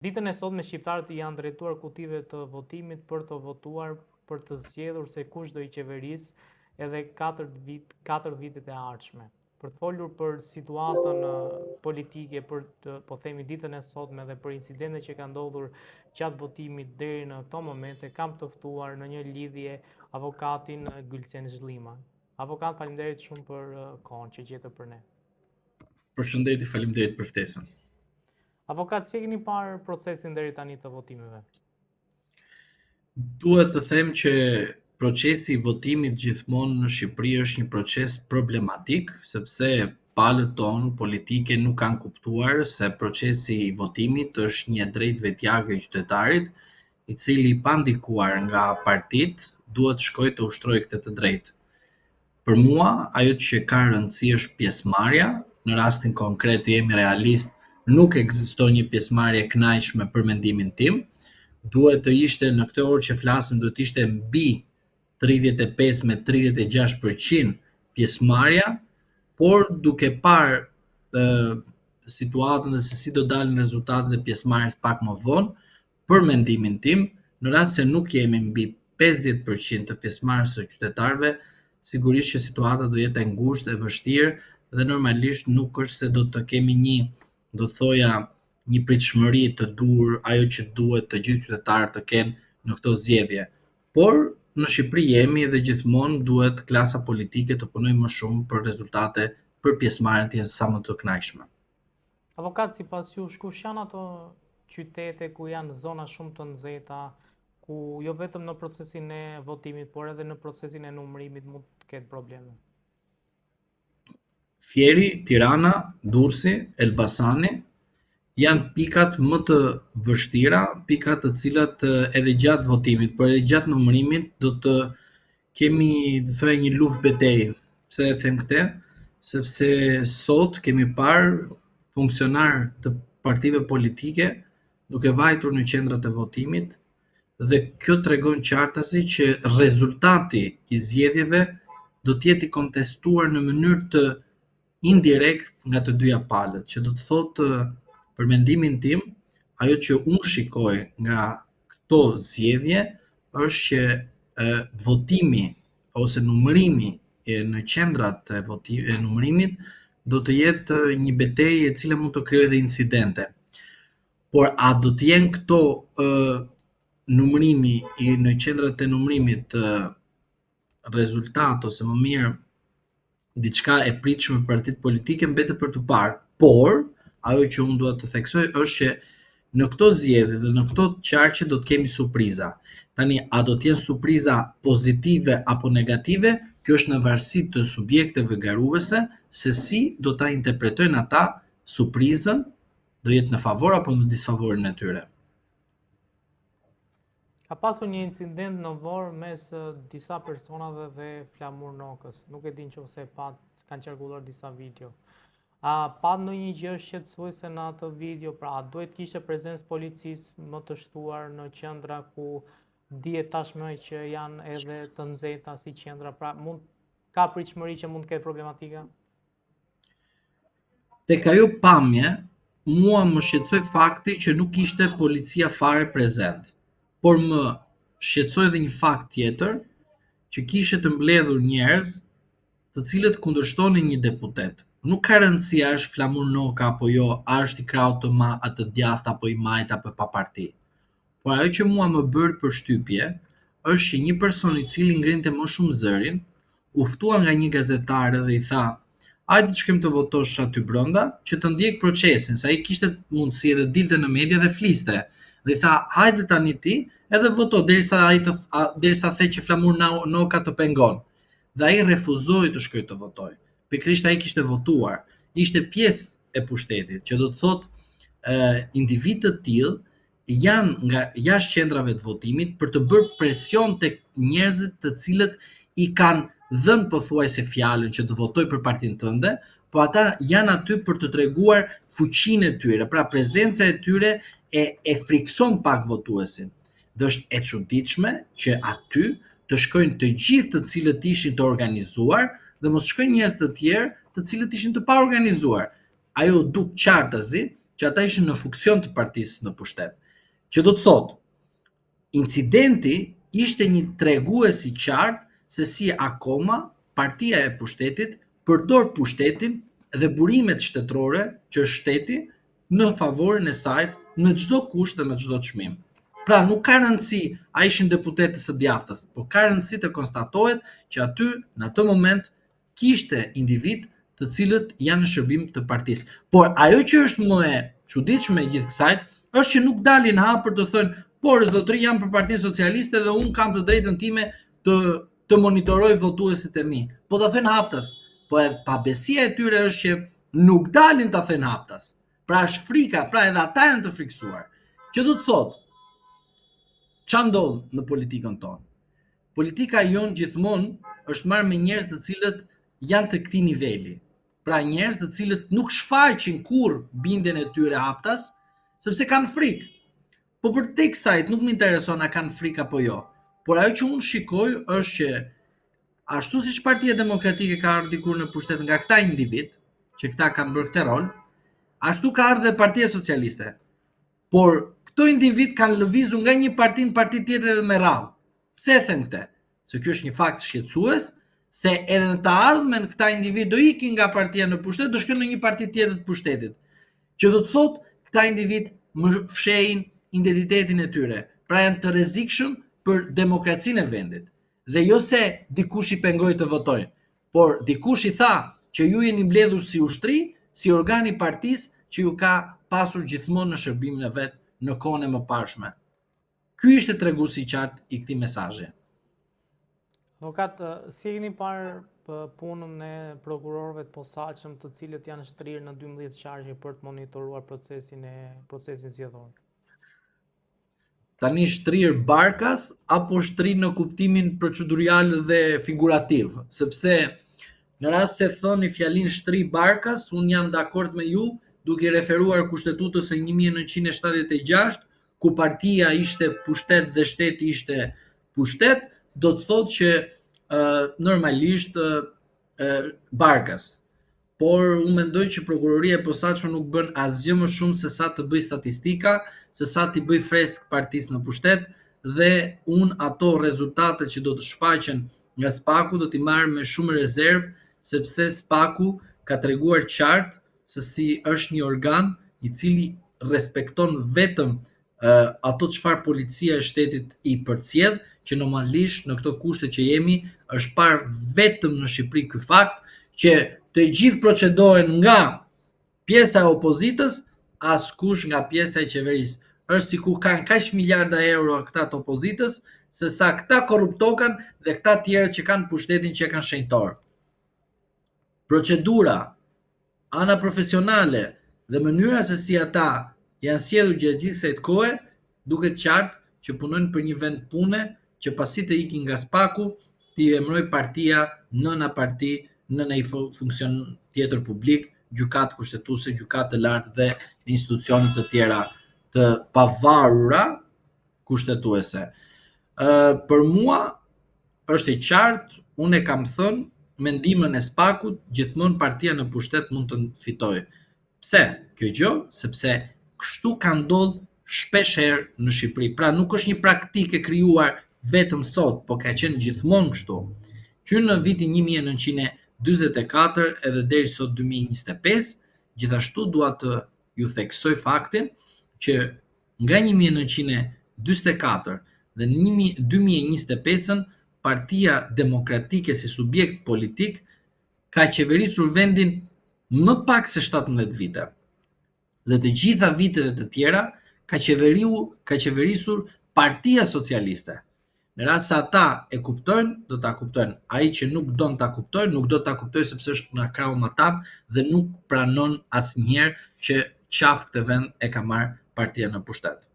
Ditën e sotme shqiptarët janë drejtuar kutive të votimit për të votuar për të zgjedhur se kush do i qeverisë edhe 4 vitet e ardhshme. Për të folur për situatën politike, për të, po themi, ditën e sotme dhe për incidentet që kanë ndodhur gjatë votimit deri në këto momente, kam të ftuar në një lidhje avokatin Gylsen Zhlima. Avokat, faleminderit shumë për kohën që gjetët për ne. Përshëndetje, faleminderit për ftesën. Avokat, si e keni parë procesin deri tani të votimeve? Duhet të them që procesi i votimit gjithmonë në Shqipëri është një proces problematik, sepse palët tonë politike nuk kanë kuptuar se procesi i votimit është një drejtvetjagë e qytetarit, i cili pa ndikuar nga partitë duhet të shkojë të ushtrojë këtë të drejtë. Për mua, ajo që ka rëndësi është pjesëmarrja, në rastin konkret të jemi realist, nuk ekziston një pjesëmarrje e kënaqshme për mendimin tim. Duhet të ishte në këtë orë që flasim, duhet të ishte mbi 35 me 36% pjesëmarrja, por duke parë situatën dhe se si do dalin rezultatet e pjesëmarrjes pak më vonë, për mendimin tim, në rast se nuk jemi mbi 50% të pjesëmarrjes së qytetarëve, sigurisht që situata do jetë e ngushtë, e vështirë dhe normalisht nuk është se do të kemi një pritshmëri të dur, ajo që duhet të gjithë qytetarët të kenë në këto zgjedhje. Por në Shqipëri jemi dhe gjithmonë duhet klasa politike të punojë më shumë për rezultate, për pjesëmarrjen të jenë sa më të kënaqshme. Avokat, sipas jush, kush janë ato qytete ku janë zona shumë të nxehta, ku jo vetëm në procesin e votimit, por edhe në procesin e numërimit mund të ketë probleme? Fieri, Tirana, Durrësi, Elbasani janë pikat më të vështira, pikat të cilat edhe gjatë votimit, por edhe gjatë numërimit do të kemi, të thoya, një luftë betejë. Pse e them këtë? Sepse sot kemi parë funksionar të partive politike duke vajtur në qendrat e votimit dhe kjo tregon qartësi që rezultati i zgjedhjeve do të jetë i kontestuar në mënyrë të indirekt nga të dyja palët, që do të thotë, për mendimin tim, ajo që unë shikoj nga këto zgjedhje është që votimi ose numërimi në qendrat e numërimit do të jetë një betejë e cila mund të krijojë edhe incidente. Por a do të jenë këto numërimi në qendrat e numërimit rezultat ose më mirë diçka e pritshme për partitë politike mbetet për të parë, por ajo që unë dua të theksoj është që në këto zgjedhje dhe në këto qarqe do të kemi surpriza. Tani, a do të jenë surpriza pozitive apo negative? Kjo është në varësi të subjekteve garuese se si do ta interpretojnë ata surprizën, do jetë në favor apo në disfavorin e tyre. Ka pasur një incident në Vorë mes disa personave dhe Flamur Nokës. Nuk e din nëse kanë qarkulluar disa video. A pa ndonjë gjë shqetësuese në atë video, pra a duhet kishte prezencë policisë më të shtuar në qendra ku dihet tashmë që janë edhe të nxehta si qendra, pra ka pritshmëri që mund të ketë problematika? Tek ajo pamje, mua më shqetësoi fakti që nuk ishte policia fare prezent. Por më shqetësoi edhe një fakt tjetër, që kishte të mbledhur njerëz të cilët kundërshtonin një deputet. Nuk ka rëndësi a është Flamur Noka apo jo, a është i krahut të atë djathtë apo i majt apo pa parti. Por ajo që mua më bëri përshtypje është që një person i cili ngrinte më shumë zërin, u ftua nga një gazetare dhe i tha: "Hajde të shkojmë të votosh aty brenda, që të ndjek procesin", sa ai kishte mundësi edhe dilte në media dhe fliste. Dhe i tha: "Hajde tani ti edhe voto derisa the që Flamur Noka të pengon." Dhe ai refuzoi të shkojë të votojë. Pikërisht ai kishte votuar, ishte pjesë e pushtetit, që do të thotë individ të tillë janë nga jashtë qendrave të votimit për të bërë presion tek njerëzit të cilët i kanë dhënë pothuajse fjalën që të votojë për partinë tënde, po ata janë aty për të treguar fuqinë e tyre, pra prezenca e tyre e frikson pak votuesin. Dhe është e çuditshme që aty të shkojnë të gjithë të cilët ishin të organizuar dhe mos shkojnë njerëz të tjerë të cilët ishin të paorganizuar. Ajo duk qartazi që ata ishin në funksion të partisë në pushtet. Që do të thotë, incidenti ishte një tregues i qartë se si akoma partia e pushtetit përdor pushtetin dhe burimet shtetërore që është shteti në favorin e saj në çdo kusht dhe me çdo çmim. Pra nuk ka rëndësi a ishin deputetës së djathtas, por ka rëndësi të konstatohet që aty në atë moment kishte individ të cilët janë në shërbim të partisë. Por ajo që është më e çuditshme e gjithë kësaj është që nuk dalin hapër të thënë, por zotëri jam për Partinë Socialiste dhe unë kam të drejtën time të monitoroj votuesit e mi. Po ta thënë haptas, po edhe pabesia e tyre është që nuk dalin ta thënë haptas. Pra është frika, pra edhe ata janë të friksuar. Që do të thotë, ç'a ndodh në politikën tonë? Politika jonë gjithmonë është marrë me njerëz të cilët janë të këtij niveli. Pra njerëz të cilët nuk shfaqin kurrë bindjen e tyre haptas, sepse kanë frikë. Po për tek sajt nuk më intereson a kanë frikë apo jo. Por ajo që unë shikoj është që ashtu siç Partia Demokratike ka ardhur dikur në pushtet nga këta individ, që këta kanë bërë këtë rol, ashtu ka ardhur dhe Partia Socialiste. Por këto individ kanë lëvizur nga një parti në parti tjetër edhe me radhë. Pse e them këtë? Se kjo është një fakt shqetësues, se edhe në të ardhmen këta individ do ikin nga partia në pushtet, do shkojnë në një parti tjetër të pushtetit. Që do të thotë këta individ më fshehin identitetin e tyre. Pra janë të rrezikshëm për demokracinë e vendit. Dhe jo se dikush i pengoi të votojnë, por dikush i tha që ju jeni mbledhur si ushtri, si organ i partisë që ju ka pasur gjithmonë në shërbimin e vet në kohën e mëparshme. Ky ishte treguesi i qartë i këtij mesazhi. Avokat, si e keni parë punën e prokurorëve të posaçëm, të cilët janë shtrirë në 12 qarje për të monitoruar procesin zgjedhor? Tani shtrirë barkas apo shtrirë në kuptimin procedurial dhe figurativ, sepse në rast se thoni fjalinë shtri barkas, unë jam dakord me ju, duke referuar kushtetutës së 1976, ku partia ishte pushtet dhe shteti ishte pushtet, do të thotë që normalisht barkas. Por unë mendoj që prokuroria e posaçme nuk bën asgjë më shumë se sa të bëj statistika, se sa t'i bëj fresk partisë në pushtet, dhe unë ato rezultate që do të shfaqen nga Spaku do t'i marr me shumë rezervë, sepse Spaku ka treguar qartë se si është një organ i cili respekton vetëm ato çfarë policia e shtetit i përcjell, që normalisht në këto kushte që jemi është parë vetëm në Shqipëri ky fakt që të gjithë procedohen nga pjesa e opozitës, askush nga pjesa e qeverisë. Është sikur kanë kaq miliarda euro këta të opozitës, se sa këta korruptokan dhe këta tjerë që kanë pushtetin që kanë shenjtor. Procedura, ana profesionale dhe mënyra se si ata janë sjellur gjatë gjithë kësaj kohe, duket qartë që punojnë për një vend pune që pasi të ikin nga Spaku, t'i emëroj partia nëna parti në një funksion tjetër publik, gjykatë kushtetuese, gjykatë të lartë dhe institucione të tjera të pavarura kushtetuese. Për mua është i qartë, unë e kam thënë, mendimin e Spakut, gjithmonë partia në pushtet mund të fitojë. Pse? Kjo gjë, sepse kështu ka ndodhur shpesh herë në Shqipëri. Pra nuk është një praktikë e krijuar vetëm sot, po ka qenë gjithmonë kështu. Që në vitin 1944 edhe deri sot 2025, gjithashtu dua të ju theksoj faktin që nga 1944 dhe 2025 Partia Demokratike si subjekt politik ka qeverisur vendin më pak se 17 vite. Dhe të gjitha vitet e të tjera ka qeverisur Partia Socialiste. Në rast se ata e kuptojnë, do ta kuptojnë. Ai që nuk don ta kuptojë, nuk do ta kuptojë sepse është nga krau matam dhe nuk pranon asnjëherë që qafë këtë vend e ka marrë partia në pushtet.